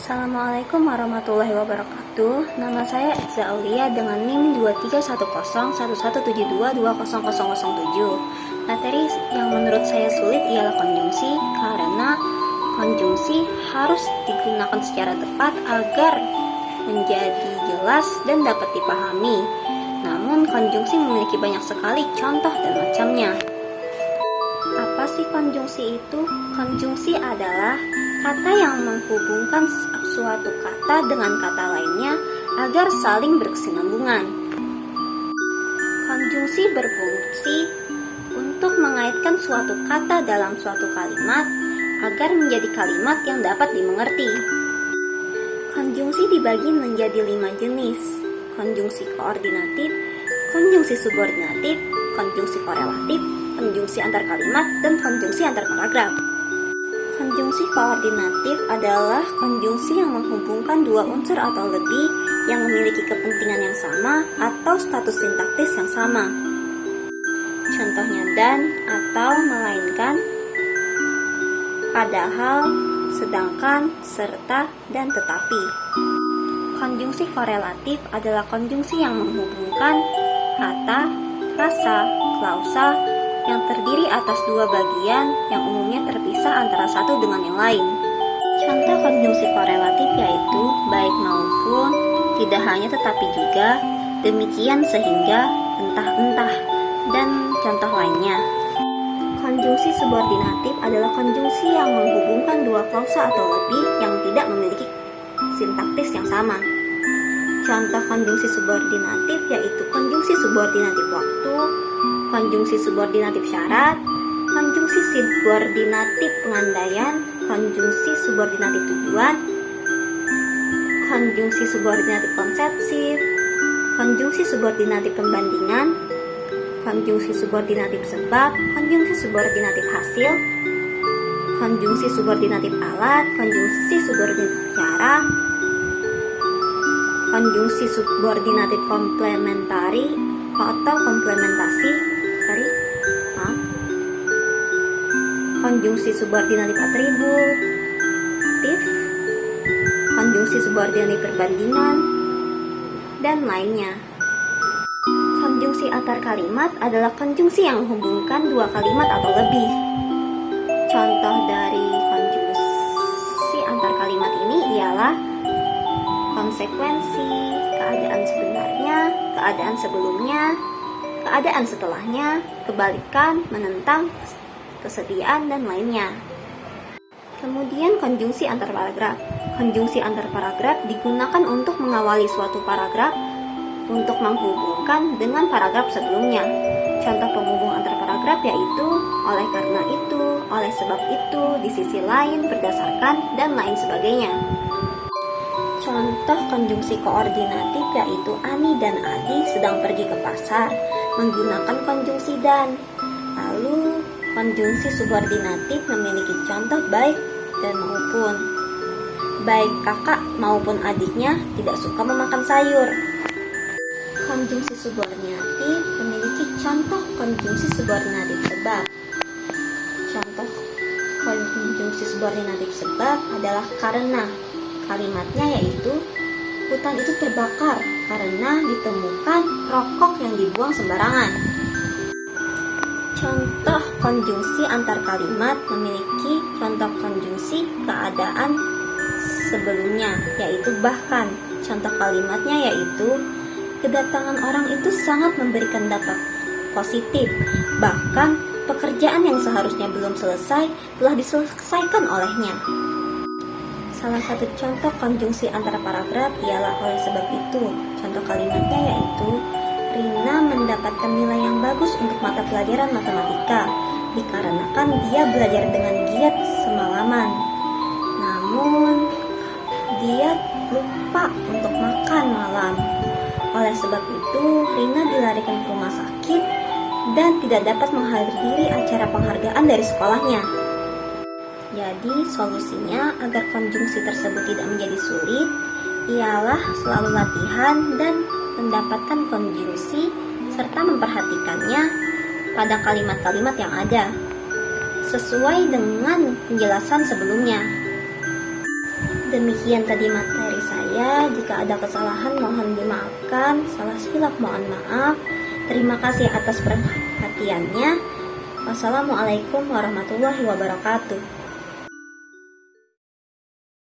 Assalamualaikum warahmatullahi wabarakatuh. Nama saya Eza Aulia dengan NIM 23101172200007. Materi yang menurut saya sulit ialah konjungsi, karena konjungsi harus digunakan secara tepat agar menjadi jelas dan dapat dipahami. Namun konjungsi memiliki banyak sekali contoh dan macamnya. Apa sih konjungsi itu? Konjungsi adalah kata yang menghubungkan suatu kata dengan kata lainnya agar saling berkesinambungan. Konjungsi berfungsi untuk mengaitkan suatu kata dalam suatu kalimat agar menjadi kalimat yang dapat dimengerti. Konjungsi dibagi menjadi 5 jenis: konjungsi koordinatif, konjungsi subordinatif, konjungsi korelatif, konjungsi antar kalimat, dan konjungsi antar paragraf. Konjungsi koordinatif adalah konjungsi yang menghubungkan dua unsur atau lebih yang memiliki kepentingan yang sama atau status sintaktis yang sama. Contohnya dan, atau, melainkan, padahal, sedangkan, serta, dan tetapi. Konjungsi korelatif adalah konjungsi yang menghubungkan kata, frasa, klausa yang terdiri atas dua bagian yang umumnya terpisah antara satu dengan yang lain. Contoh konjungsi korelatif yaitu baik maupun, tidak hanya tetapi juga, demikian sehingga, entah-entah, dan contoh lainnya. Konjungsi subordinatif adalah konjungsi yang menghubungkan dua klausa atau lebih yang tidak memiliki sintaktis yang sama. Contoh konjungsi subordinatif yaitu konjungsi subordinatif waktu, konjungsi subordinatif syarat, konjungsi subordinatif pengandaian, konjungsi subordinatif tujuan, konjungsi subordinatif konsepsif, konjungsi subordinatif pembandingan, konjungsi subordinatif sebab, konjungsi subordinatif hasil, konjungsi subordinatif alat, konjungsi subordinatif cara, konjungsi subordinatif komplementari atau komplementasi, konjungsi subordinatif atributif, konjungsi subordinatif perbandingan, dan lainnya. Konjungsi antar kalimat adalah konjungsi yang menghubungkan dua kalimat atau lebih. Contoh dari konjungsi antar kalimat ini ialah konsekuensi, keadaan sebenarnya, keadaan sebelumnya, keadaan setelahnya, kebalikan, menentang, kesediaan, dan lainnya. Kemudian konjungsi antar paragraf. Konjungsi antar paragraf digunakan untuk mengawali suatu paragraf untuk menghubungkan dengan paragraf sebelumnya. Contoh penghubung antar paragraf yaitu oleh karena itu, oleh sebab itu, di sisi lain, berdasarkan, dan lain sebagainya. Contoh konjungsi koordinatif yaitu Ani dan Adi sedang pergi ke pasar menggunakan konjungsi dan. Lalu konjungsi subordinatif memiliki contoh baik dan maupun. Baik kakak maupun adiknya tidak suka memakan sayur. Konjungsi subordinatif memiliki contoh konjungsi subordinatif sebab. Contoh konjungsi subordinatif sebab adalah karena. Kalimatnya yaitu hutan itu terbakar karena ditemukan rokok yang dibuang sembarangan. Contoh konjungsi antar kalimat memiliki contoh konjungsi keadaan sebelumnya yaitu bahkan. Contoh kalimatnya yaitu kedatangan orang itu sangat memberikan dampak positif, bahkan pekerjaan yang seharusnya belum selesai telah diselesaikan olehnya. Salah satu contoh konjungsi antara paragraf ialah oleh sebab itu. Contoh kalimatnya yaitu Rina mendapatkan nilai yang bagus untuk mata pelajaran matematika dikarenakan dia belajar dengan giat semalaman. Namun dia lupa untuk makan malam. Oleh sebab itu, Rina dilarikan ke rumah sakit dan tidak dapat menghadiri acara penghargaan dari sekolahnya. Jadi, solusinya agar konjungsi tersebut tidak menjadi sulit ialah selalu latihan dan mendapatkan konjungsi serta memperhatikannya pada kalimat-kalimat yang ada sesuai dengan penjelasan sebelumnya. Demikian tadi materi saya. Jika ada kesalahan mohon dimaafkan. Salah silap mohon maaf. Terima kasih atas perhatiannya. Wassalamualaikum warahmatullahi wabarakatuh.